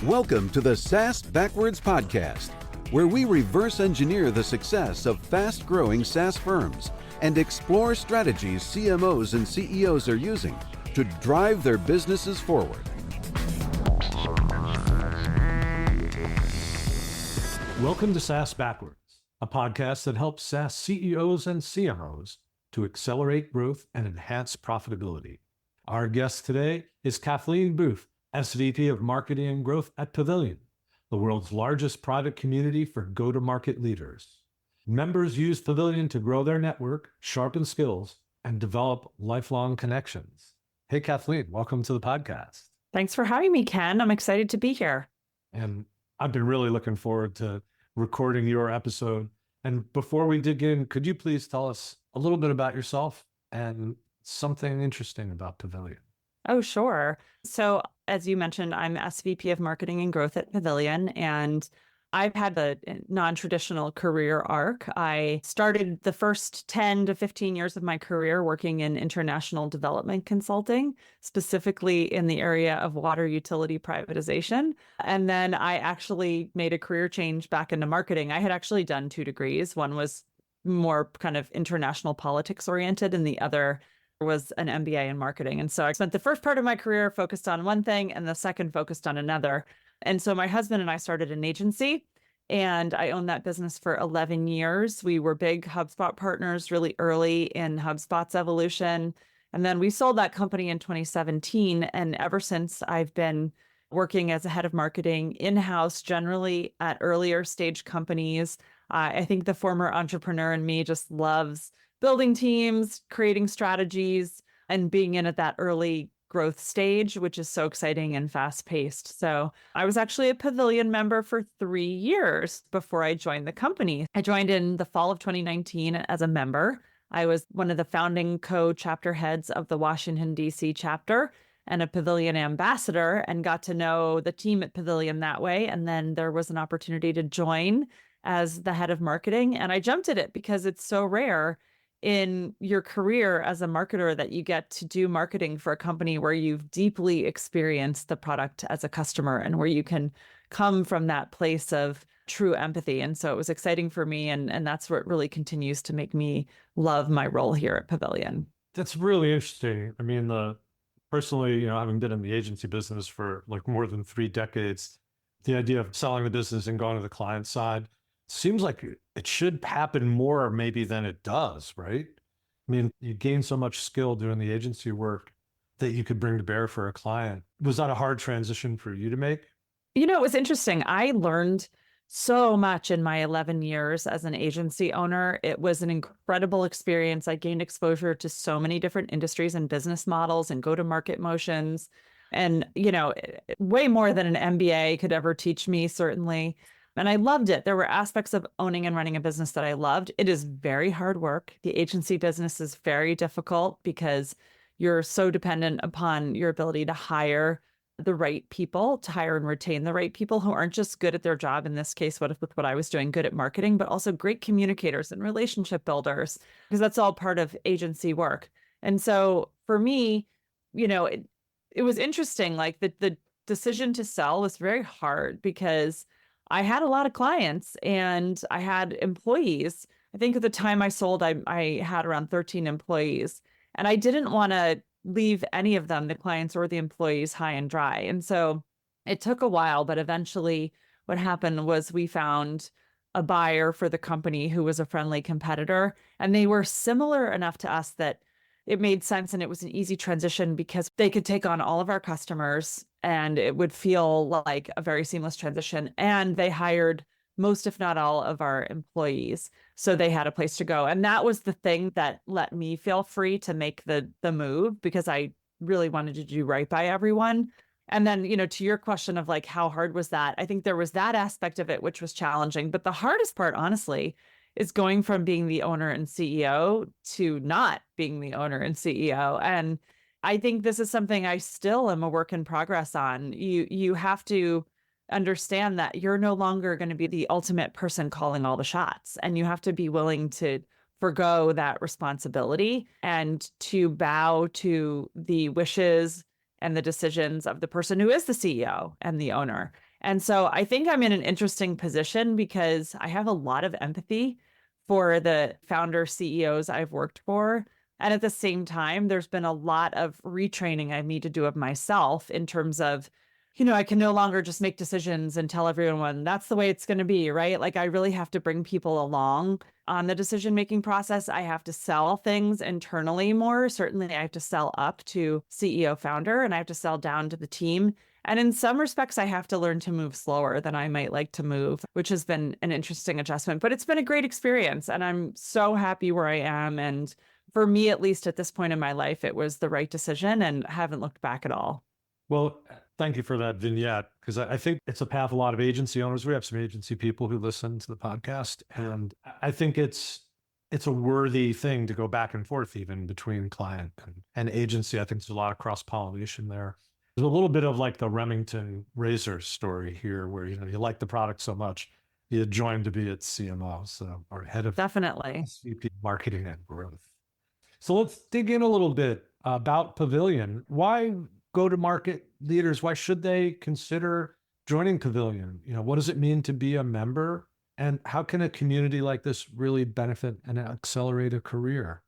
Welcome to the SaaS Backwards Podcast, where we reverse engineer the success of fast-growing SaaS firms and explore strategies CMOs and CEOs are using to drive their businesses forward. Welcome to SaaS Backwards, a podcast that helps SaaS CEOs and CMOs to accelerate growth and enhance profitability. Our guest today is Kathleen Booth, SVP of Marketing and Growth at Pavilion, the world's largest private community for go-to-market leaders. Members use Pavilion to grow their network, sharpen skills, and develop lifelong connections. Hey, Kathleen, welcome to the podcast. Thanks for having me, Ken. I'm excited to be here. And I've been really looking forward to recording your episode. And before we dig in, could you please tell us a little bit about yourself and something interesting about Pavilion? Oh, sure. So as you mentioned, I'm SVP of Marketing and Growth at Pavilion, and I've had a non-traditional career arc. I started the first 10 to 15 years of my career working in international development consulting, specifically in the area of water utility privatization. And then I actually made a career change back into marketing. I had actually done 2 degrees. One was more kind of international politics oriented, and the other was an MBA in marketing. And so I spent the first part of my career focused on one thing and the second focused on another. And so my husband and I started an agency, and I owned that business for 11 years. We were big HubSpot partners really early in HubSpot's evolution. And then we sold that company in 2017. And ever since, I've been working as a head of marketing in-house, generally at earlier stage companies. I think the former entrepreneur in me just loves building teams, creating strategies, and being in at that early growth stage, which is so exciting and fast-paced. So I was actually a Pavilion member for 3 years before I joined the company. I joined in the fall of 2019 as a member. I was one of the founding co-chapter heads of the Washington, D.C. chapter and a Pavilion ambassador, and got to know the team at Pavilion that way. And then there was an opportunity to join as the head of marketing, and I jumped at it because it's so rare in your career as a marketer that you get to do marketing for a company where you've deeply experienced the product as a customer and where you can come from that place of true empathy. And so it was exciting for me. And that's what really continues to make me love my role here at Pavilion. That's really interesting. I mean, personally, having been in the agency business for like more than 3 decades, the idea of selling the business and going to the client side seems like it should happen more maybe than it does, right? I mean, you gain so much skill doing the agency work that you could bring to bear for a client. Was that a hard transition for you to make? It was interesting. I learned so much in my 11 years as an agency owner. It was an incredible experience. I gained exposure to so many different industries and business models and go-to-market motions. And, way more than an MBA could ever teach me, certainly. And I loved it. There were aspects of owning and running a business that I loved. It is very hard work. The agency business is very difficult because you're so dependent upon your ability to hire the right people, to hire and retain the right people who aren't just good at their job. In this case, with what I was doing, good at marketing, but also great communicators and relationship builders, because that's all part of agency work. And so for me, it was interesting. Like the decision to sell was very hard because I had a lot of clients and I had employees. I think at the time I sold, I had around 13 employees, and I didn't want to leave any of them, the clients or the employees, high and dry. And so it took a while, but eventually what happened was we found a buyer for the company who was a friendly competitor, and they were similar enough to us that it made sense, and it was an easy transition because they could take on all of our customers and it would feel like a very seamless transition. And they hired most, if not all, of our employees. So they had a place to go. And that was the thing that let me feel free to make the move, because I really wanted to do right by everyone. And then, to your question of like, how hard was that? I think there was that aspect of it, which was challenging. But the hardest part, honestly, is going from being the owner and CEO to not being the owner and CEO. And I think this is something I still am a work in progress on. You have to understand that you're no longer going to be the ultimate person calling all the shots, and you have to be willing to forgo that responsibility and to bow to the wishes and the decisions of the person who is the CEO and the owner. And so I think I'm in an interesting position because I have a lot of empathy for the founder CEOs I've worked for. And at the same time, there's been a lot of retraining I need to do of myself in terms of, I can no longer just make decisions and tell everyone that's the way it's going to be, right? Like I really have to bring people along on the decision-making process. I have to sell things internally more. Certainly, I have to sell up to CEO founder and I have to sell down to the team. And in some respects, I have to learn to move slower than I might like to move, which has been an interesting adjustment. But it's been a great experience and I'm so happy where I am. And for me, at least at this point in my life, it was the right decision and I haven't looked back at all. Well, thank you for that vignette, because I think it's a path a lot of agency owners. We have some agency people who listen to the podcast, and I think it's a worthy thing to go back and forth even between client and agency. I think there's a lot of cross-pollination there. There's a little bit of like the Remington Razor story here, where you like the product so much, you joined to be its CMO, or head of Definitely SVP marketing and growth. So let's dig in a little bit about Pavilion. Why go-to-market leaders, why should they consider joining Pavilion? What does it mean to be a member? And how can a community like this really benefit and accelerate a career?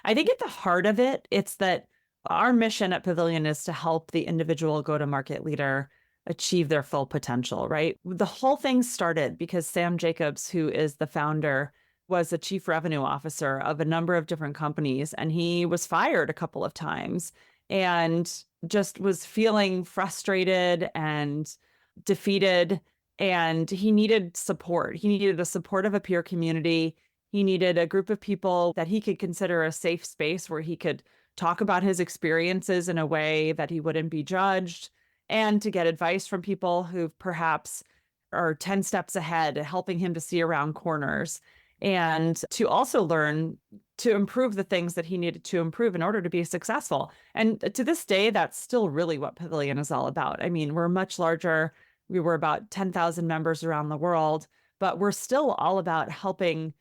I think at the heart of it, it's that our mission at Pavilion is to help the individual go-to-market leader achieve their full potential, right? The whole thing started because Sam Jacobs, who is the founder, was a chief revenue officer of a number of different companies, and he was fired a couple of times and just was feeling frustrated and defeated. And he needed support. He needed the support of a peer community. He needed a group of people that he could consider a safe space where he could talk about his experiences in a way that he wouldn't be judged, and to get advice from people who perhaps are 10 steps ahead, helping him to see around corners, and to also learn to improve the things that he needed to improve in order to be successful. And to this day, that's still really what Pavilion is all about. I mean, we're much larger. We were about 10,000 members around the world, but we're still all about helping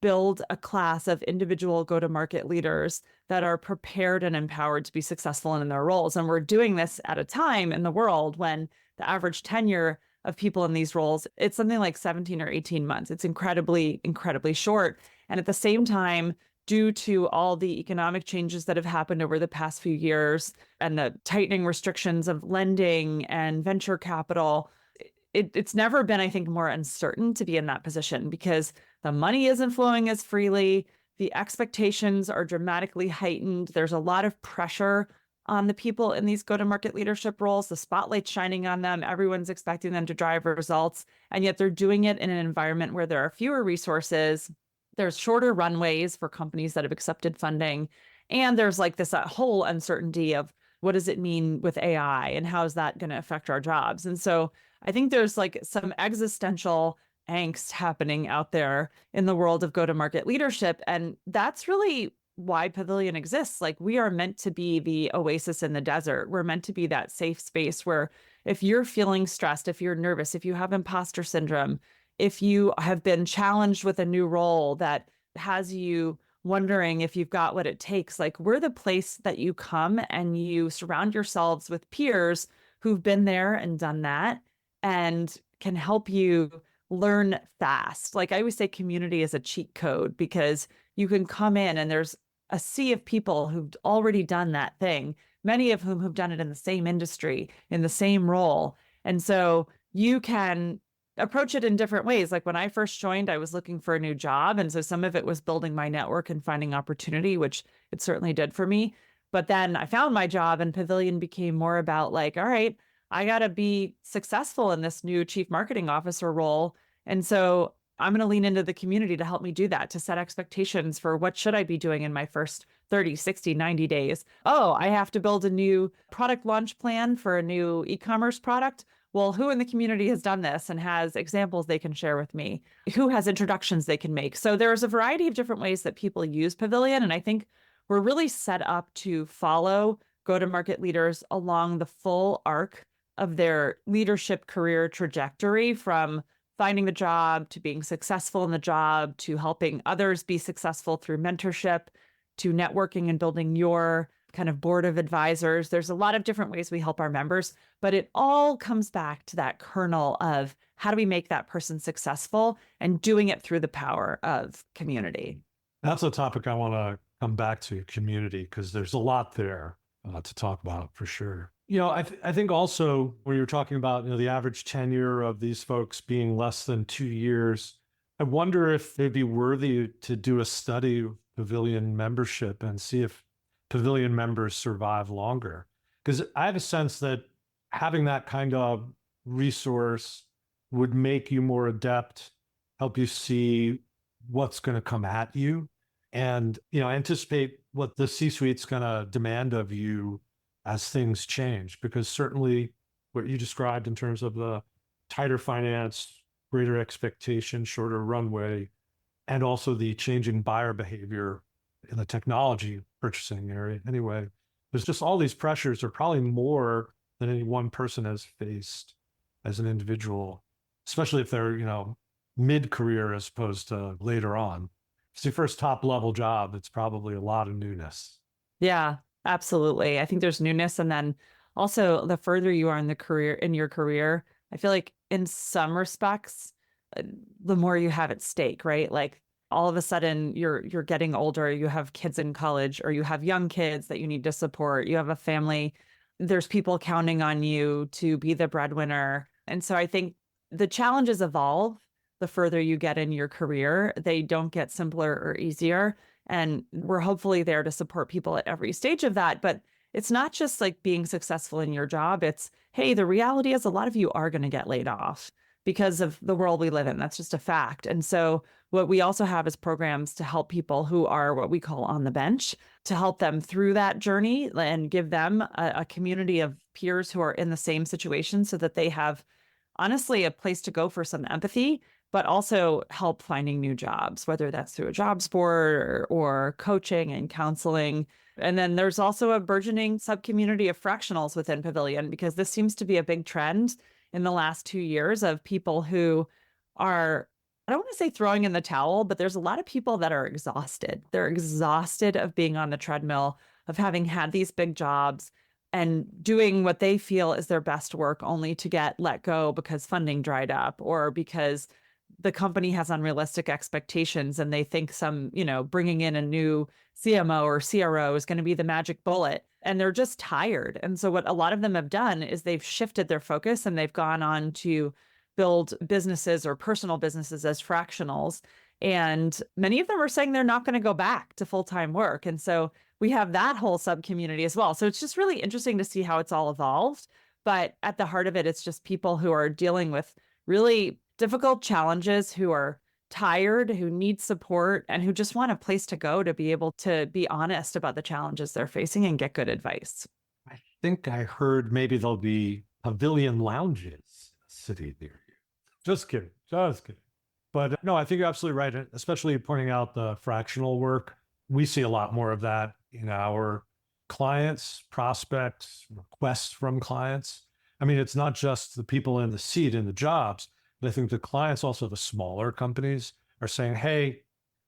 build a class of individual go-to-market leaders that are prepared and empowered to be successful in their roles. And we're doing this at a time in the world when the average tenure of people in these roles, it's something like 17 or 18 months. It's incredibly, incredibly short. And at the same time, due to all the economic changes that have happened over the past few years and the tightening restrictions of lending and venture capital, it's never been, I think, more uncertain to be in that position because the money isn't flowing as freely. The expectations are dramatically heightened. There's a lot of pressure on the people in these go-to-market leadership roles. The spotlight's shining on them. Everyone's expecting them to drive results. And yet they're doing it in an environment where there are fewer resources. There's shorter runways for companies that have accepted funding. And there's like this whole uncertainty of what does it mean with AI and how is that going to affect our jobs? And so I think there's like some existential angst happening out there in the world of go-to-market leadership. And that's really why Pavilion exists. Like we are meant to be the oasis in the desert. We're meant to be that safe space where if you're feeling stressed, if you're nervous, if you have imposter syndrome, if you have been challenged with a new role that has you wondering if you've got what it takes, like we're the place that you come and you surround yourselves with peers who've been there and done that and can help you learn fast. Like I always say, community is a cheat code because you can come in and there's a sea of people who've already done that thing, many of whom have done it in the same industry, in the same role. And so you can approach it in different ways. Like when I first joined, I was looking for a new job. And so some of it was building my network and finding opportunity, which it certainly did for me. But then I found my job and Pavilion became more about like, all right, I got to be successful in this new chief marketing officer role. And so I'm going to lean into the community to help me do that, to set expectations for what should I be doing in my first 30, 60, 90 days. Oh, I have to build a new product launch plan for a new e-commerce product. Well, who in the community has done this and has examples they can share with me? Who has introductions they can make? So there's a variety of different ways that people use Pavilion. And I think we're really set up to follow go-to-market leaders along the full arc of their leadership career trajectory, from finding the job to being successful in the job, to helping others be successful through mentorship, to networking and building your kind of board of advisors. There's a lot of different ways we help our members, but it all comes back to that kernel of how do we make that person successful and doing it through the power of community. That's a topic I want to come back to, community, because there's a lot there to talk about for sure. I think also when you're talking about the average tenure of these folks being less than 2 years, I wonder if they'd be worthy to do a study of Pavilion membership and see if Pavilion members survive longer. Because I have a sense that having that kind of resource would make you more adept, help you see what's going to come at you, and anticipate what the C-suite's going to demand of you as things change. Because certainly what you described in terms of the tighter finance, greater expectation, shorter runway, and also the changing buyer behavior in the technology purchasing area. Anyway, there's just all these pressures are probably more than any one person has faced as an individual, especially if they're, mid-career as opposed to later on. It's your first top level job. It's probably a lot of newness. Yeah, absolutely. I think there's newness. And then also the further you are in your career, I feel like in some respects, the more you have at stake, right? Like all of a sudden you're getting older, you have kids in college, or you have young kids that you need to support. You have a family. There's people counting on you to be the breadwinner. And so I think the challenges evolve the further you get in your career. They don't get simpler or easier. And we're hopefully there to support people at every stage of that. But it's not just like being successful in your job. It's, hey, the reality is a lot of you are going to get laid off because of the world we live in. That's just a fact. And so what we also have is programs to help people who are what we call on the bench, to help them through that journey and give them a community of peers who are in the same situation so that they have honestly a place to go for some empathy, but also help finding new jobs, whether that's through a jobs board or coaching and counseling. And then there's also a burgeoning sub-community of fractionals within Pavilion, because this seems to be a big trend in the last 2 years of people who are, I don't want to say throwing in the towel, but there's a lot of people that are exhausted. They're exhausted of being on the treadmill, of having had these big jobs and doing what they feel is their best work only to get let go because funding dried up or because the company has unrealistic expectations and they think bringing in a new CMO or CRO is going to be the magic bullet, and they're just tired. And so what a lot of them have done is they've shifted their focus and they've gone on to build businesses or personal businesses as fractionals. And many of them are saying they're not going to go back to full-time work. And so we have that whole sub-community as well. So it's just really interesting to see how it's all evolved. But at the heart of it, it's just people who are dealing with really difficult challenges, who are tired, who need support, and who just want a place to go to be able to be honest about the challenges they're facing and get good advice. I think I heard maybe there'll be Pavilion lounges in the city near you. Just kidding. But no, I think you're absolutely right, especially pointing out the fractional work. We see a lot more of that in our clients, prospects, requests from clients. I mean, it's not just the people in the seat in the jobs, but I think the clients, also the smaller companies, are saying, hey,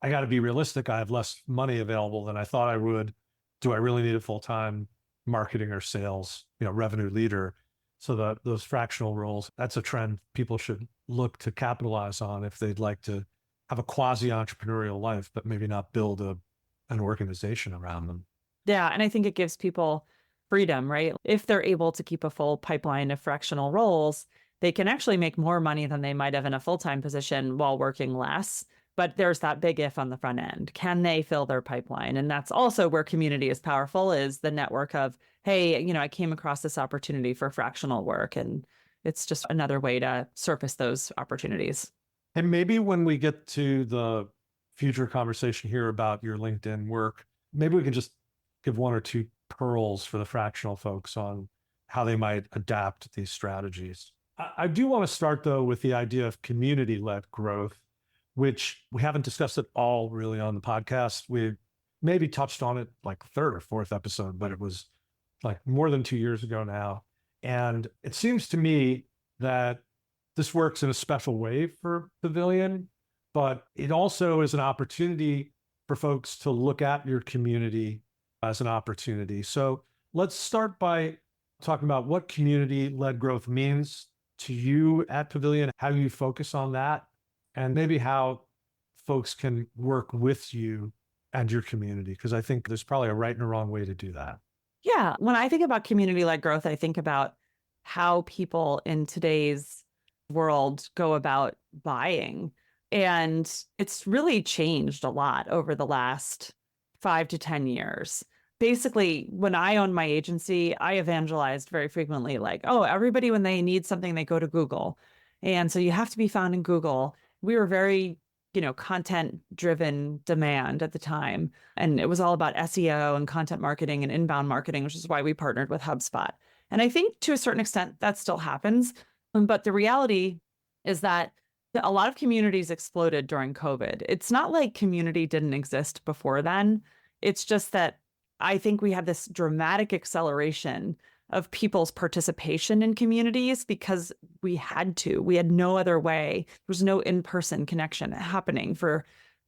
I got to be realistic. I have less money available than I thought I would. Do I really need a full-time marketing or sales, revenue leader? So that those fractional roles, that's a trend people should look to capitalize on if they'd like to have a quasi-entrepreneurial life, but maybe not build an organization around them. Yeah. And I think it gives people freedom, right? If they're able to keep a full pipeline of fractional roles, they can actually make more money than they might have in a full-time position while working less. But there's that big if on the front end. Can they fill their pipeline? And that's also where community is powerful, is the network of, hey, I came across this opportunity for fractional work. And it's just another way to surface those opportunities. And maybe when we get to the future conversation here about your LinkedIn work, maybe we can just give one or two pearls for the fractional folks on how they might adapt these strategies. I do want to start, though, with the idea of community-led growth, which we haven't discussed at all really on the podcast. We maybe touched on it like third or fourth episode, but it was like more than 2 years ago now. And it seems to me that this works in a special way for Pavilion, but it also is an opportunity for folks to look at your community as an opportunity. So let's start by talking about what community-led growth means to you at Pavilion, how you focus on that, and maybe how folks can work with you and your community, because I think there's probably a right and a wrong way to do that. Yeah. When I think about community-led growth, I think about how people in today's world go about buying. And it's really changed a lot over the last 5 to 10 years. Basically, when I owned my agency, I evangelized very frequently, like, oh, everybody, when they need something, they go to Google. And so you have to be found in Google. We were very, content driven demand at the time. And it was all about SEO and content marketing and inbound marketing, which is why we partnered with HubSpot. And I think to a certain extent that still happens. But the reality is that a lot of communities exploded during COVID. It's not like community didn't exist before then. It's just that I think we had this dramatic acceleration of people's participation in communities because we had to. We had no other way. There was no in-person connection happening for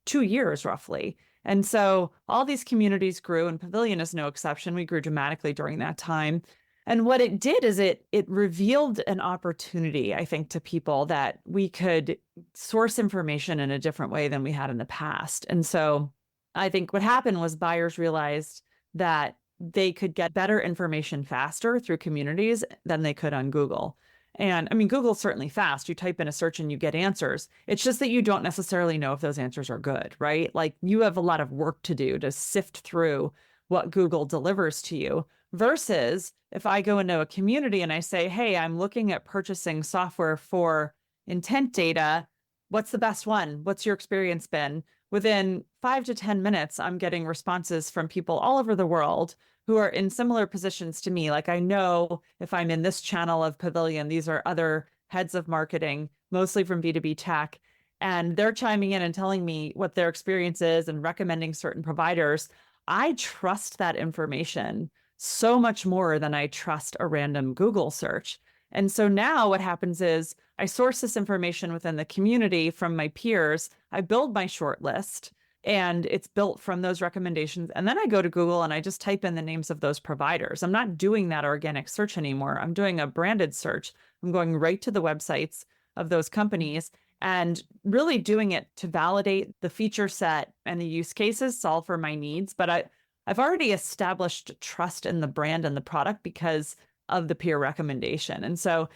2 years roughly. And so all these communities grew, and Pavilion is no exception. We grew dramatically during that time. And what it did is it revealed an opportunity, I think, to people that we could source information in a different way than we had in the past. And so I think what happened was buyers realized that they could get better information faster through communities than they could on Google. And I mean, Google's certainly fast. You type in a search and you get answers. It's just that you don't necessarily know if those answers are good, right? Like you have a lot of work to do to sift through what Google delivers to you versus if I go into a community and I say, hey, I'm looking at purchasing software for intent data. What's the best one? What's your experience been? Within 5 to 10 minutes, I'm getting responses from people all over the world who are in similar positions to me. Like I know if I'm in this channel of Pavilion, these are other heads of marketing, mostly from B2B tech, and they're chiming in and telling me what their experience is and recommending certain providers. I trust that information so much more than I trust a random Google search. And so now what happens is I source this information within the community from my peers. I build my short list and it's built from those recommendations. And then I go to Google and I just type in the names of those providers. I'm not doing that organic search anymore. I'm doing a branded search. I'm going right to the websites of those companies and really doing it to validate the feature set and the use cases, solve for my needs. But I've already established trust in the brand and the product because of the peer recommendation. And so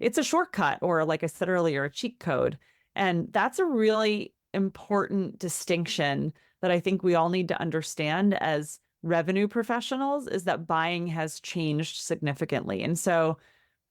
it's a shortcut, or like I said earlier, a cheat code. And that's a really important distinction that I think we all need to understand as revenue professionals, is that buying has changed significantly. And so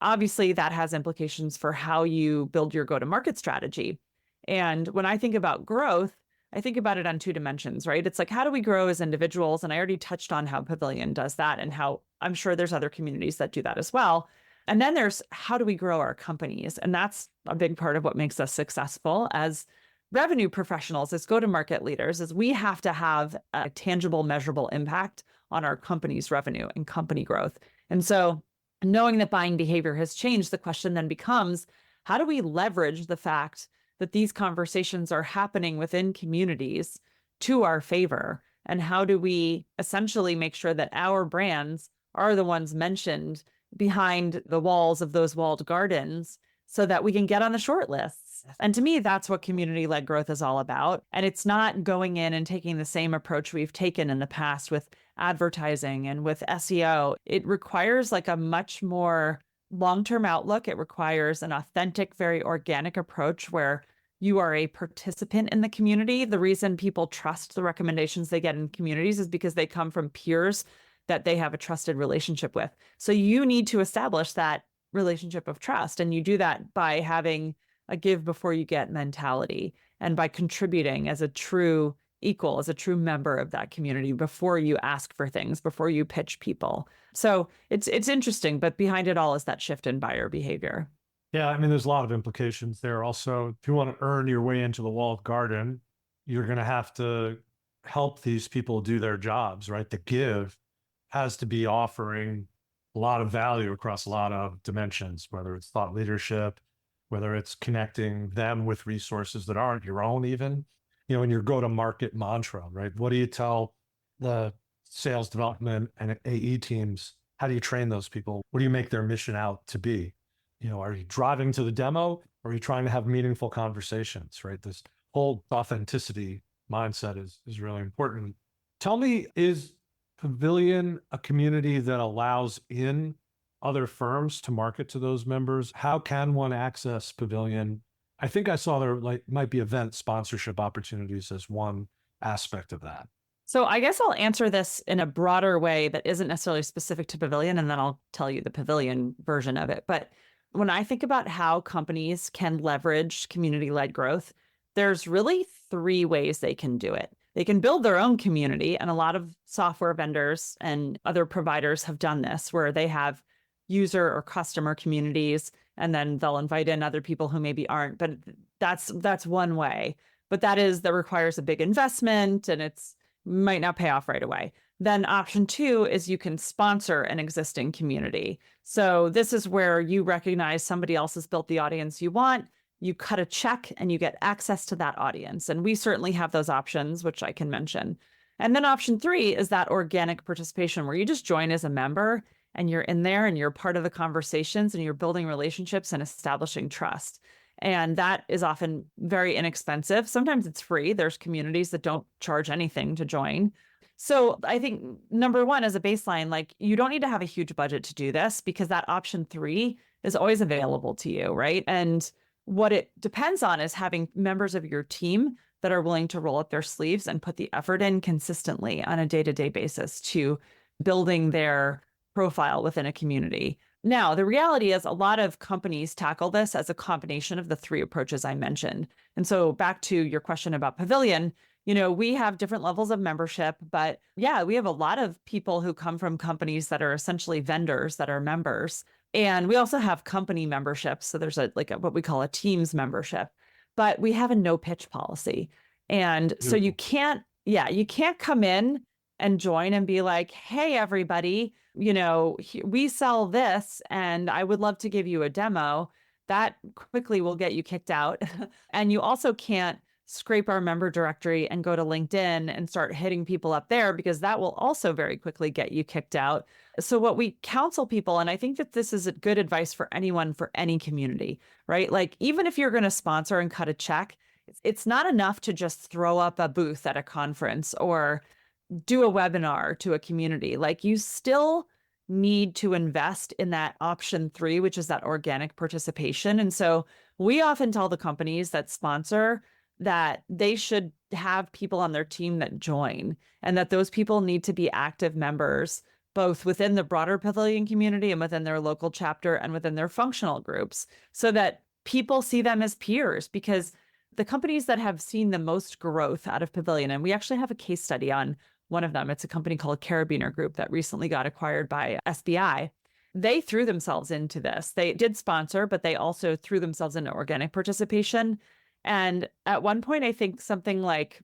obviously that has implications for how you build your go-to-market strategy. And when I think about growth, I think about it on 2 dimensions, right? It's like, how do we grow as individuals? And I already touched on how Pavilion does that and how I'm sure there's other communities that do that as well. And then there's how do we grow our companies? And that's a big part of what makes us successful as revenue professionals, as go-to-market leaders, is we have to have a tangible, measurable impact on our company's revenue and company growth. And so knowing that buying behavior has changed, the question then becomes, how do we leverage the fact that these conversations are happening within communities to our favor? And how do we essentially make sure that our brands are the ones mentioned behind the walls of those walled gardens so that we can get on the short lists? And to me, that's what community-led growth is all about. And it's not going in and taking the same approach we've taken in the past with advertising and with SEO. It requires like a much more long-term outlook. It requires an authentic, very organic approach where you are a participant in the community. The reason people trust the recommendations they get in communities is because they come from peers that they have a trusted relationship with. So you need to establish that relationship of trust. And you do that by having a give before you get mentality and by contributing as a true equal, as a true member of that community before you ask for things, before you pitch people. So it's interesting, but behind it all is that shift in buyer behavior. Yeah, I mean, there's a lot of implications there. Also, if you want to earn your way into the walled garden, you're going to have to help these people do their jobs, right? The give has to be offering a lot of value across a lot of dimensions, whether it's thought leadership, whether it's connecting them with resources that aren't your own even, in your go-to-market mantra, right? What do you tell the sales development and AE teams, how do you train those people? What do you make their mission out to be? Are you driving to the demo, or are you trying to have meaningful conversations, right? This whole authenticity mindset is really important. Tell me, is Pavilion a community that allows in other firms to market to those members? How can one access Pavilion? I think I saw there might be event sponsorship opportunities as one aspect of that. So I guess I'll answer this in a broader way that isn't necessarily specific to Pavilion, and then I'll tell you the Pavilion version of it. But when I think about how companies can leverage community-led growth, there's really three ways they can do it. They can build their own community, and a lot of software vendors and other providers have done this, where they have user or customer communities, and then they'll invite in other people who maybe aren't. But that's one way. But that requires a big investment, and it's might not pay off right away. Then option two is you can sponsor an existing community. So this is where you recognize somebody else has built the audience you want, you cut a check, and you get access to that audience. And we certainly have those options, which I can mention. And then option three is that organic participation, where you just join as a member and you're in there and you're part of the conversations and you're building relationships and establishing trust. And that is often very inexpensive. Sometimes it's free. There's communities that don't charge anything to join. So I think number one, as a baseline, you don't need to have a huge budget to do this, because that option three is always available to you, right? And what it depends on is having members of your team that are willing to roll up their sleeves and put the effort in consistently on a day-to-day basis to building their profile within a community. Now, the reality is a lot of companies tackle this as a combination of the three approaches I mentioned. And so back to your question about Pavilion, we have different levels of membership, but yeah, we have a lot of people who come from companies that are essentially vendors that are members. And we also have company memberships. So there's what we call a Teams membership, but we have a no pitch policy. And so you can't come in and join and be like, hey, everybody, we sell this and I would love to give you a demo. That quickly will get you kicked out. And you also can't scrape our member directory and go to LinkedIn and start hitting people up there, because that will also very quickly get you kicked out. So what we counsel people, and I think that this is a good advice for anyone, for any community, right? Even if you're going to sponsor and cut a check, it's not enough to just throw up a booth at a conference or do a webinar to a community. You still need to invest in that option three, which is that organic participation. And so we often tell the companies that sponsor that they should have people on their team that join, and that those people need to be active members, both within the broader Pavilion community and within their local chapter and within their functional groups, so that people see them as peers. Because the companies that have seen the most growth out of Pavilion, and we actually have a case study on one of them, it's a company called Carabiner Group that recently got acquired by SBI. They threw themselves into this. They did sponsor, but they also threw themselves into organic participation. And at one point, I think something like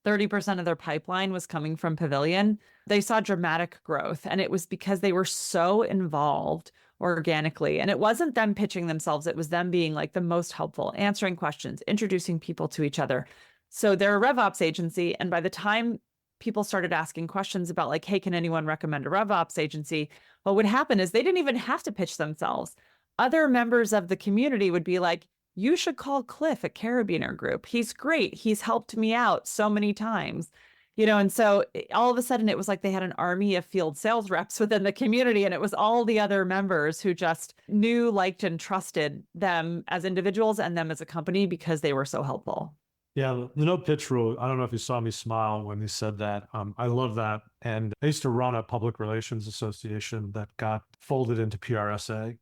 30% of their pipeline was coming from Pavilion. They saw dramatic growth, and it was because they were so involved organically. And it wasn't them pitching themselves. It was them being the most helpful, answering questions, introducing people to each other. So they're a RevOps agency. And by the time people started asking questions about hey, can anyone recommend a RevOps agency? What would happen is they didn't even have to pitch themselves. Other members of the community would be like, you should call Cliff at Carabiner Group. He's great. He's helped me out so many times. And so all of a sudden it was like they had an army of field sales reps within the community, and it was all the other members who just knew, liked, and trusted them as individuals and them as a company because they were so helpful. Yeah, the no pitch rule. I don't know if you saw me smile when you said that. I love that. And I used to run a public relations association that got folded into PRSA.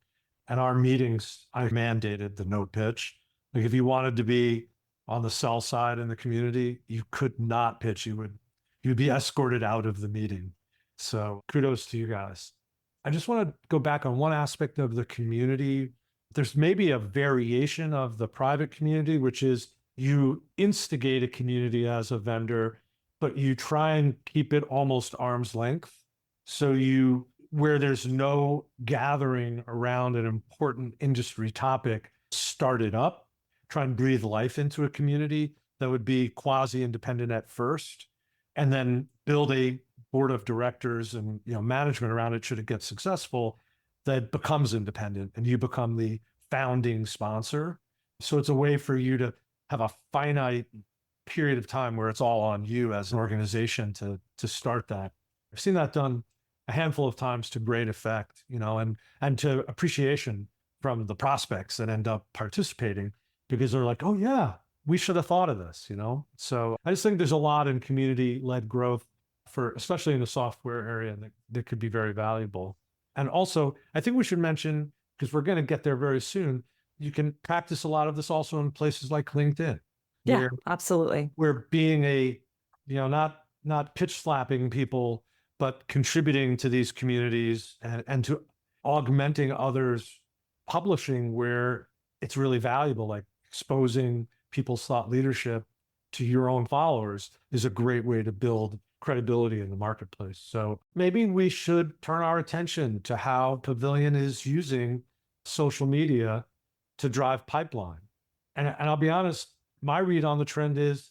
And our meetings, I mandated the no pitch. If you wanted to be on the sell side in the community, you could not pitch. You'd be escorted out of the meeting. So kudos to you guys. I just want to go back on one aspect of the community. There's maybe a variation of the private community, which is you instigate a community as a vendor, but you try and keep it almost arm's length. So where there's no gathering around an important industry topic, start it up, try and breathe life into a community that would be quasi-independent at first, and then build a board of directors and management around it should it get successful, that becomes independent and you become the founding sponsor. So it's a way for you to have a finite period of time where it's all on you as an organization to start that. I've seen that done a handful of times to great effect, and to appreciation from the prospects that end up participating because they're like, oh yeah, we should have thought of this, So I just think there's a lot in community-led growth especially in the software area that could be very valuable. And also, I think we should mention, because we're going to get there very soon, you can practice a lot of this also in places like LinkedIn. Yeah, absolutely. We're being not pitch slapping people, but contributing to these communities and to augmenting others, publishing where it's really valuable, like exposing people's thought leadership to your own followers is a great way to build credibility in the marketplace. So maybe we should turn our attention to how Pavilion is using social media to drive pipeline. And I'll be honest, my read on the trend is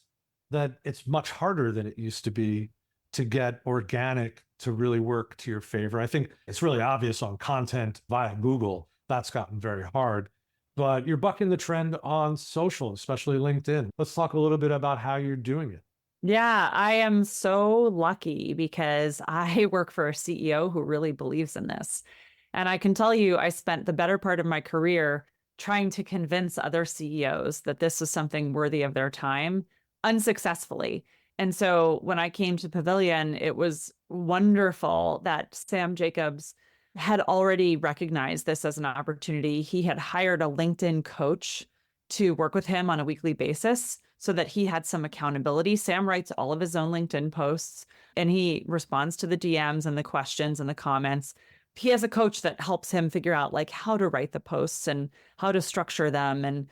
that it's much harder than it used to be to get organic to really work to your favor. I think it's really obvious on content via Google. That's gotten very hard. But you're bucking the trend on social, especially LinkedIn. Let's talk a little bit about how you're doing it. Yeah, I am so lucky because I work for a CEO who really believes in this. And I can tell you, I spent the better part of my career trying to convince other CEOs that this was something worthy of their time, unsuccessfully. And so when I came to Pavilion, it was wonderful that Sam Jacobs had already recognized this as an opportunity. He had hired a LinkedIn coach to work with him on a weekly basis so that he had some accountability. Sam writes all of his own LinkedIn posts and he responds to the DMs and the questions and the comments. He has a coach that helps him figure out like how to write the posts and how to structure them and,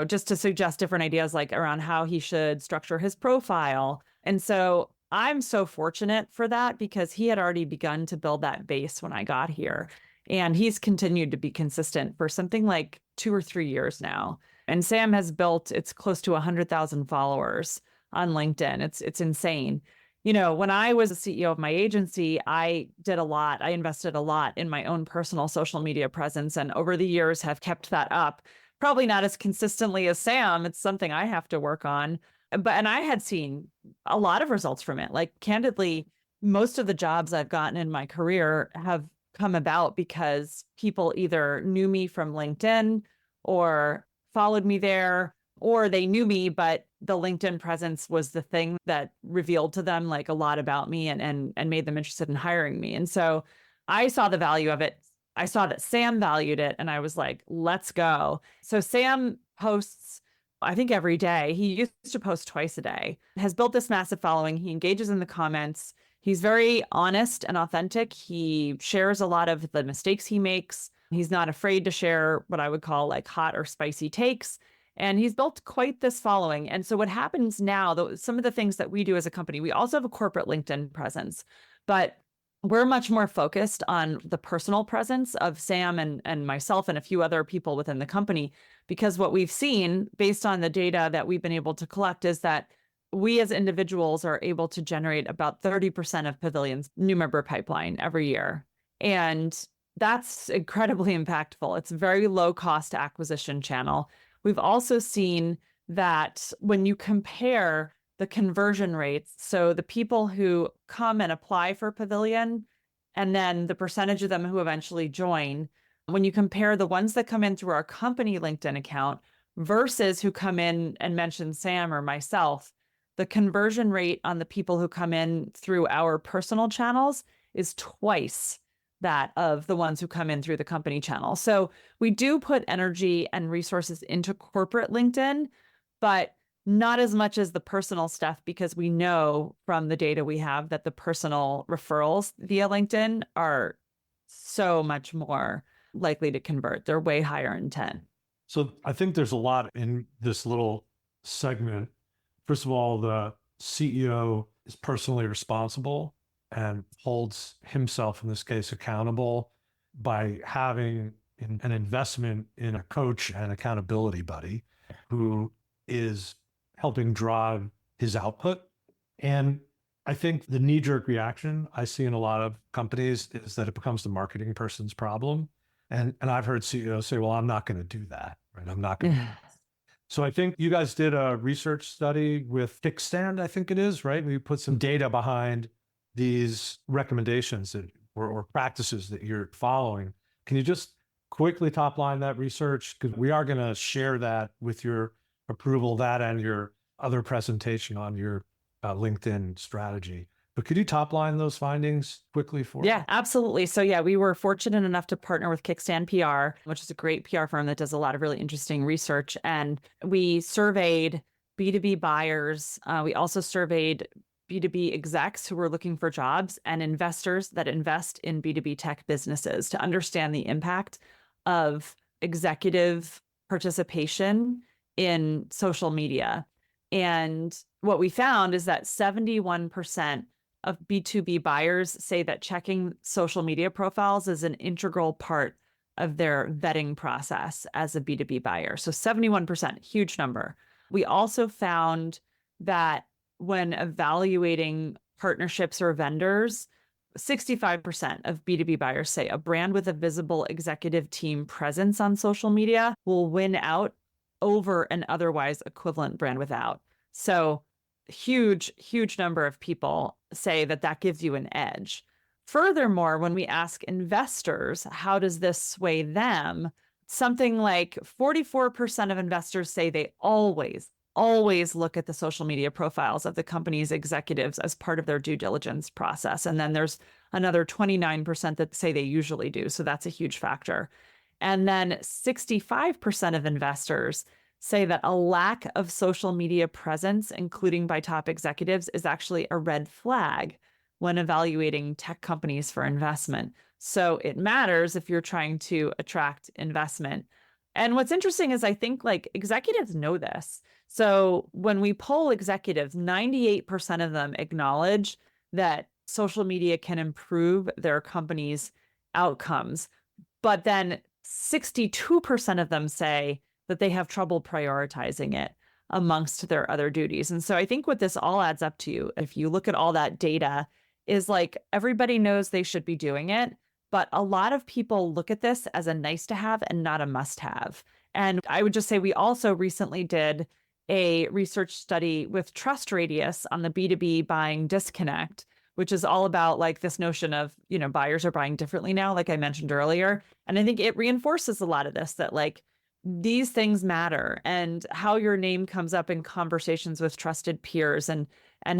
just to suggest different ideas like around how he should structure his profile. And so I'm so fortunate for that because he had already begun to build that base when I got here. And he's continued to be consistent for something like 2 or 3 years now. And Sam has built, it's close to 100,000 followers on LinkedIn. It's insane. When I was a CEO of my agency, I did a lot. I invested a lot in my own personal social media presence. And over the years have kept that up. Probably not as consistently as Sam. It's something I have to work on. And I had seen a lot of results from it. Like candidly, most of the jobs I've gotten in my career have come about because people either knew me from LinkedIn or followed me there, or they knew me, but the LinkedIn presence was the thing that revealed to them like a lot about me and made them interested in hiring me. And so I saw the value of it. I saw that Sam valued it and I was like, let's go. So Sam posts, I think every day. He used to post twice a day, has built this massive following. He engages in the comments. He's very honest and authentic. He shares a lot of the mistakes he makes. He's not afraid to share what I would call like hot or spicy takes. And he's built quite this following. And so what happens now, some of the things that we do as a company, we also have a corporate LinkedIn presence, but we're much more focused on the personal presence of Sam and myself and a few other people within the company, because what we've seen based on the data that we've been able to collect is that we as individuals are able to generate about 30% of Pavilion's new member pipeline every year. And that's incredibly impactful. It's a very low cost acquisition channel. We've also seen that when you compare the conversion rates, so the people who come and apply for Pavilion, and then the percentage of them who eventually join, when you compare the ones that come in through our company LinkedIn account versus who come in and mention Sam or myself, the conversion rate on the people who come in through our personal channels is twice that of the ones who come in through the company channel. So we do put energy and resources into corporate LinkedIn, but not as much as the personal stuff, because we know from the data we have that the personal referrals via LinkedIn are so much more likely to convert. They're way higher intent. So I think there's a lot in this little segment. First of all, the CEO is personally responsible and holds himself, in this case, accountable by having an investment in a coach and accountability buddy who is helping drive his output. And I think the knee-jerk reaction I see in a lot of companies is that it becomes the marketing person's problem. And I've heard CEOs say, well, I'm not going to do that, right? I'm not going to. So I think you guys did a research study with Kickstand, I think it is, right? We put some data behind these recommendations that or practices that you're following. Can you just quickly top line that research? Because we are going to share that with your approval, that and your other presentation on your LinkedIn strategy. But could you top line those findings quickly for Yeah, us? absolutely. So yeah, we were fortunate enough to partner with Kickstand PR, which is a great PR firm that does a lot of really interesting research. And we surveyed B2B buyers. We also surveyed B2B execs who were looking for jobs and investors that invest in B2B tech businesses to understand the impact of executive participation in social media. And what we found is that 71% of B2B buyers say that checking social media profiles is an integral part of their vetting process as a B2B buyer. So 71%, huge number. We also found that when evaluating partnerships or vendors, 65% of B2B buyers say a brand with a visible executive team presence on social media will win out over an otherwise equivalent brand without. So huge number of people say that that gives you an edge. Furthermore, when we ask investors, how does this sway them? Something like 44% of investors say they always look at the social media profiles of the company's executives as part of their due diligence process. And then there's another 29% that say they usually do. So that's a huge factor. And then 65% of investors say that a lack of social media presence, including by top executives, is actually a red flag when evaluating tech companies for investment. So it matters if you're trying to attract investment. And what's interesting is I think like executives know this. So when we poll executives, 98% of them acknowledge that social media can improve their company's outcomes. But then 62% of them say that they have trouble prioritizing it amongst their other duties. And so I think what this all adds up to, if you look at all that data, is like everybody knows they should be doing it, but a lot of people look at this as a nice to have and not a must have. And I would just say we also recently did a research study with Trust Radius on the B2B buying disconnect, which is all about like this notion of, buyers are buying differently now, like I mentioned earlier. And I think it reinforces a lot of this, that like these things matter, and how your name comes up in conversations with trusted peers and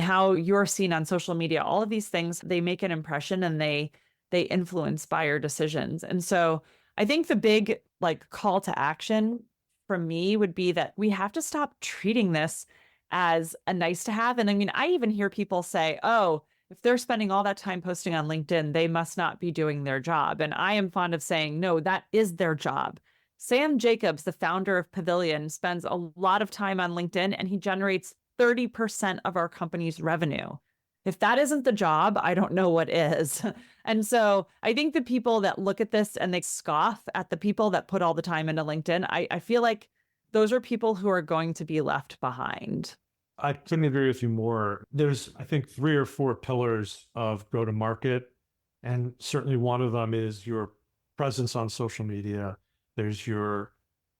how you're seen on social media. All of these things, they make an impression and they influence buyer decisions. And so I think the big like call to action from me would be that we have to stop treating this as a nice to have. And I mean, I even hear people say, oh, if they're spending all that time posting on LinkedIn, they must not be doing their job. And I am fond of saying, no, that is their job. Sam Jacobs, the founder of Pavilion, spends a lot of time on LinkedIn and he generates 30% of our company's revenue. If that isn't the job, I don't know what is. And so I think the people that look at this and they scoff at the people that put all the time into LinkedIn, I feel like those are people who are going to be left behind. I couldn't agree with you more. There's, I think, 3 or 4 pillars of go-to-market, and certainly one of them is your presence on social media. There's your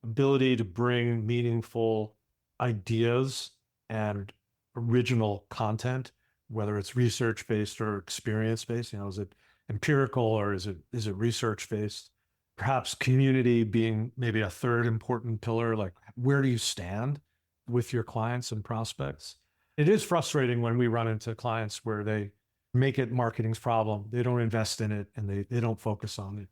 ability to bring meaningful ideas and original content, whether it's research-based or experience-based. Is it empirical or is it research-based? Perhaps community being maybe a third important pillar, like where do you stand with your clients and prospects? It is frustrating when we run into clients where they make it marketing's problem. They don't invest in it and they don't focus on it.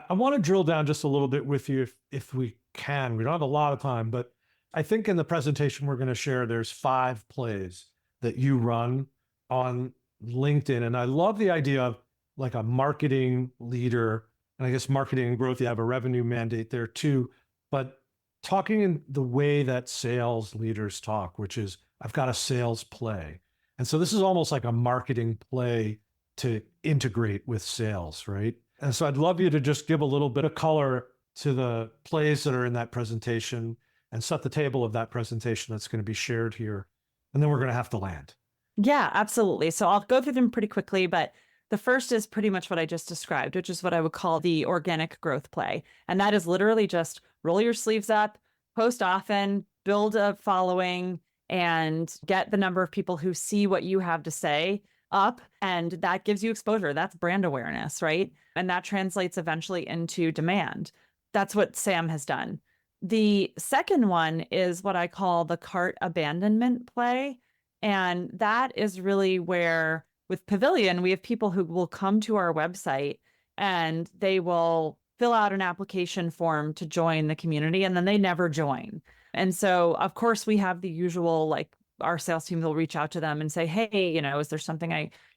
I want to drill down just a little bit with you if we can. We don't have a lot of time, but I think in the presentation we're going to share, there's 5 plays that you run on LinkedIn. And I love the idea of like a marketing leader, and I guess marketing and growth, you have a revenue mandate there too, but talking in the way that sales leaders talk, which is I've got a sales play. And so this is almost like a marketing play to integrate with sales, right? And so I'd love you to just give a little bit of color to the plays that are in that presentation and set the table of that presentation that's going to be shared here. And then we're going to have to land. Yeah, absolutely. So I'll go through them pretty quickly, but the first is pretty much what I just described, which is what I would call the organic growth play. And that is literally just roll your sleeves up, post often, build a following, and get the number of people who see what you have to say up. And that gives you exposure. That's brand awareness, right? And that translates eventually into demand. That's what Sam has done. The second one is what I call the cart abandonment play. And that is really where, with Pavilion, we have people who will come to our website and they will fill out an application form to join the community, and then they never join. And so, of course, we have the usual, like, our sales team will reach out to them and say, hey, is there something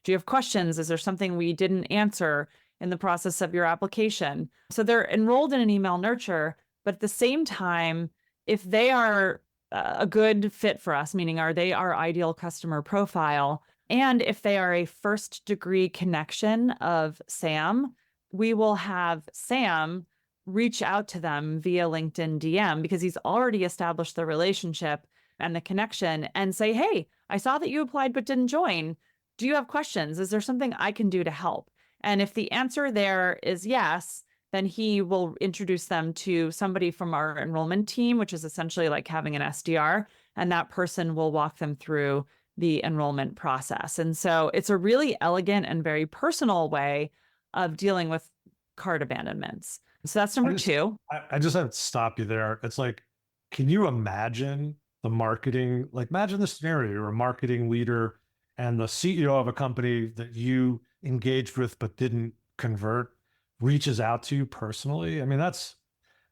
do you have questions? Is there something we didn't answer in the process of your application? So they're enrolled in an email nurture, but at the same time, if they are a good fit for us, meaning are they our ideal customer profile, and if they are a first degree connection of Sam, we will have Sam reach out to them via LinkedIn DM because he's already established the relationship and the connection and say, hey, I saw that you applied but didn't join. Do you have questions? Is there something I can do to help? And if the answer there is yes, then he will introduce them to somebody from our enrollment team, which is essentially like having an SDR, and that person will walk them through the enrollment process. And so it's a really elegant and very personal way of dealing with cart abandonments. So that's number two. I just have to stop you there. It's like, can you imagine the marketing, like imagine the scenario, you're a marketing leader and the CEO of a company that you engaged with but didn't convert reaches out to you personally. I mean, it's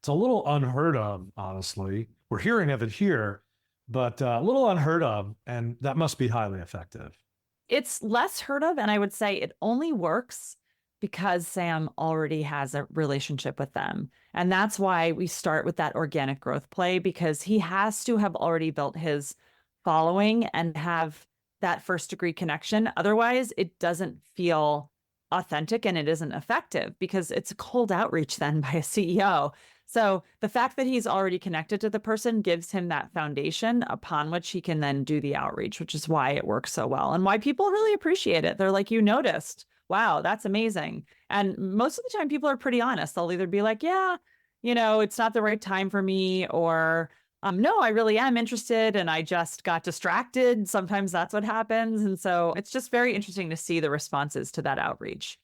a little unheard of, honestly. We're hearing of it here, but a little unheard of, and that must be highly effective. It's less heard of, and I would say it only works because Sam already has a relationship with them. And that's why we start with that organic growth play, because he has to have already built his following and have that first degree connection. Otherwise, it doesn't feel authentic and it isn't effective because it's a cold outreach then by a CEO. So the fact that he's already connected to the person gives him that foundation upon which he can then do the outreach, which is why it works so well and why people really appreciate it. They're like, you noticed. Wow, that's amazing. And most of the time people are pretty honest. They'll either be like, yeah, it's not the right time for me, or no, I really am interested and I just got distracted. Sometimes that's what happens. And so it's just very interesting to see the responses to that outreach.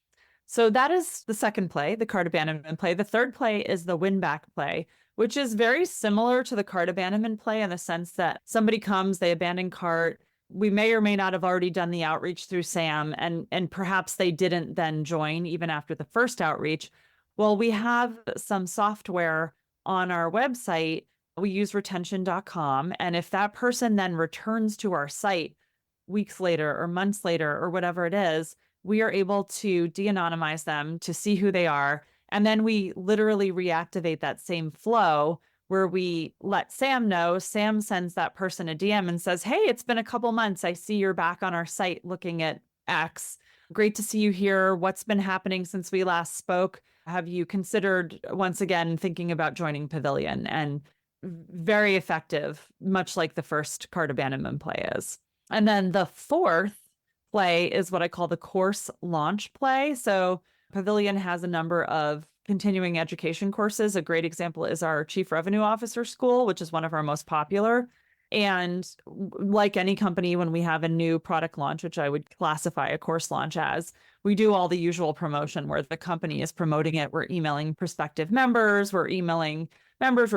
So that is the second play, the cart abandonment play. The third play is the win back play, which is very similar to the cart abandonment play in the sense that somebody comes, they abandon cart. We may or may not have already done the outreach through Sam, and perhaps they didn't then join even after the first outreach. Well, we have some software on our website. We use retention.com. And if that person then returns to our site weeks later or months later or whatever it is, we are able to de-anonymize them to see who they are. And then we literally reactivate that same flow where we let Sam know. Sam sends that person a DM and says, hey, it's been a couple months. I see you're back on our site looking at X. Great to see you here. What's been happening since we last spoke? Have you considered once again thinking about joining Pavilion? And very effective, much like the first cart abandonment play is. And then the fourth play is what I call the course launch play. So Pavilion has a number of continuing education courses. A great example is our Chief Revenue Officer School, which is one of our most popular. And like any company, when we have a new product launch, which I would classify a course launch as, we do all the usual promotion where the company is promoting it. We're emailing prospective members, we're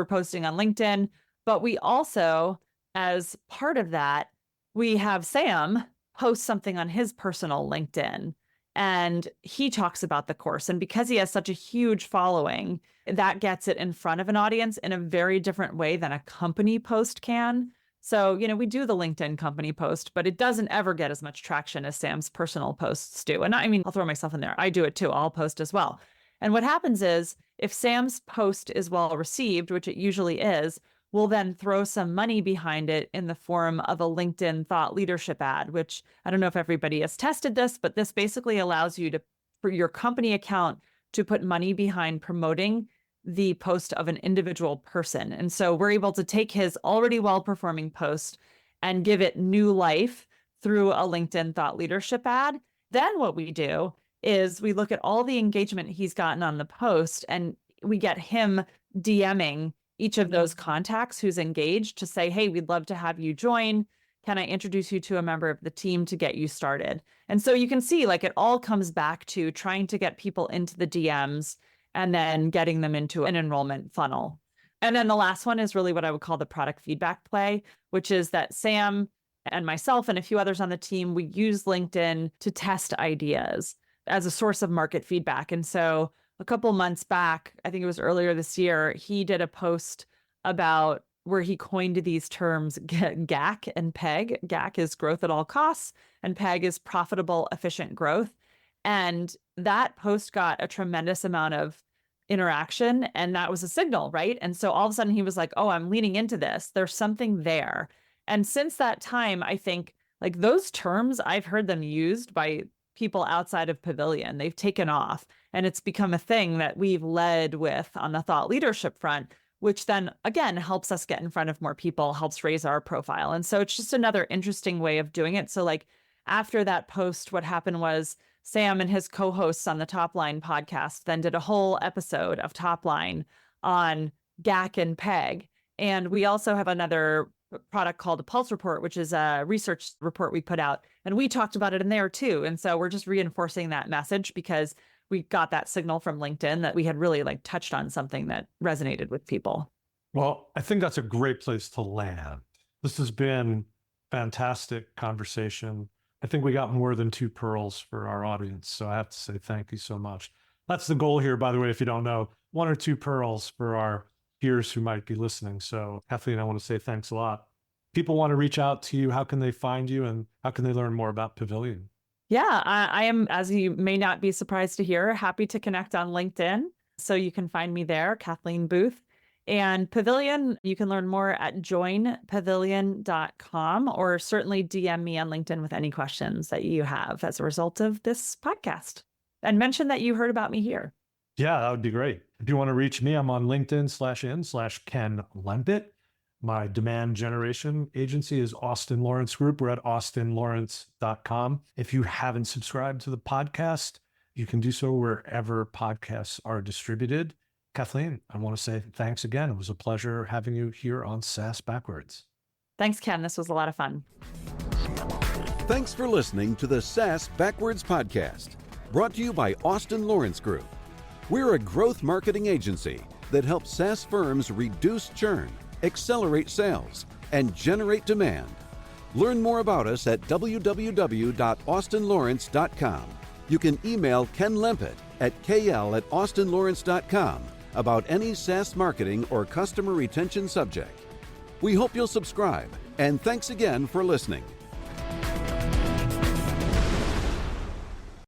posting on LinkedIn. But we also, as part of that, we have Sam post something on his personal LinkedIn. And he talks about the course. And because he has such a huge following, that gets it in front of an audience in a very different way than a company post can. So, we do the LinkedIn company post, but it doesn't ever get as much traction as Sam's personal posts do. And I'll throw myself in there. I do it too. I'll post as well. And what happens is if Sam's post is well received, which it usually is, we'll then throw some money behind it in the form of a LinkedIn thought leadership ad, which I don't know if everybody has tested this, but this basically allows you for your company account to put money behind promoting the post of an individual person. And so we're able to take his already well-performing post and give it new life through a LinkedIn thought leadership ad. Then what we do is we look at all the engagement he's gotten on the post, and we get him DMing each of those contacts who's engaged to say, hey, we'd love to have you join. Can I introduce you to a member of the team to get you started? And so you can see like it all comes back to trying to get people into the DMs and then getting them into an enrollment funnel. And then the last one is really what I would call the product feedback play, which is that Sam and myself and a few others on the team, we use LinkedIn to test ideas as a source of market feedback. And so a couple months back, I think it was earlier this year, he did a post about where he coined these terms GAC and PEG. GAC is growth at all costs, and PEG is profitable, efficient growth. And that post got a tremendous amount of interaction, and that was a signal, right? And so all of a sudden he was like, oh, I'm leaning into this. There's something there. And since that time, I think like those terms, I've heard them used by people outside of Pavilion. They've taken off, and it's become a thing that we've led with on the thought leadership front, which then again helps us get in front of more people, helps raise our profile. And so it's just another interesting way of doing it. So like after that post, what happened was Sam and his co-hosts on the Top Line podcast then did a whole episode of Top Line on GAC and PEG. And we also have another product called a Pulse Report, which is a research report we put out. And we talked about it in there too. And so we're just reinforcing that message because we got that signal from LinkedIn that we had really like touched on something that resonated with people. Well, I think that's a great place to land. This has been fantastic conversation. I think we got more than 2 pearls for our audience. So I have to say thank you so much. That's the goal here, by the way, if you don't know, 1 or 2 pearls for our peers who might be listening. So Kathleen, I want to say thanks a lot. People want to reach out to you. How can they find you, and how can they learn more about Pavilion? Yeah, I am, as you may not be surprised to hear, happy to connect on LinkedIn. So you can find me there, Kathleen Booth. And Pavilion, you can learn more at joinpavilion.com, or certainly DM me on LinkedIn with any questions that you have as a result of this podcast. And mention that you heard about me here. Yeah, that would be great. If you want to reach me, I'm on LinkedIn/in/Ken Lempit. My demand generation agency is Austin Lawrence Group. We're at austinlawrence.com. If you haven't subscribed to the podcast, you can do so wherever podcasts are distributed. Kathleen, I want to say thanks again. It was a pleasure having you here on SaaS Backwards. Thanks, Ken. This was a lot of fun. Thanks for listening to the SaaS Backwards podcast, brought to you by Austin Lawrence Group. We're a growth marketing agency that helps SaaS firms reduce churn, accelerate sales, and generate demand. Learn more about us at www.austinlawrence.com. You can email Ken Lempit at kl@austinlawrence.com about any SaaS marketing or customer retention subject. We hope you'll subscribe, and thanks again for listening.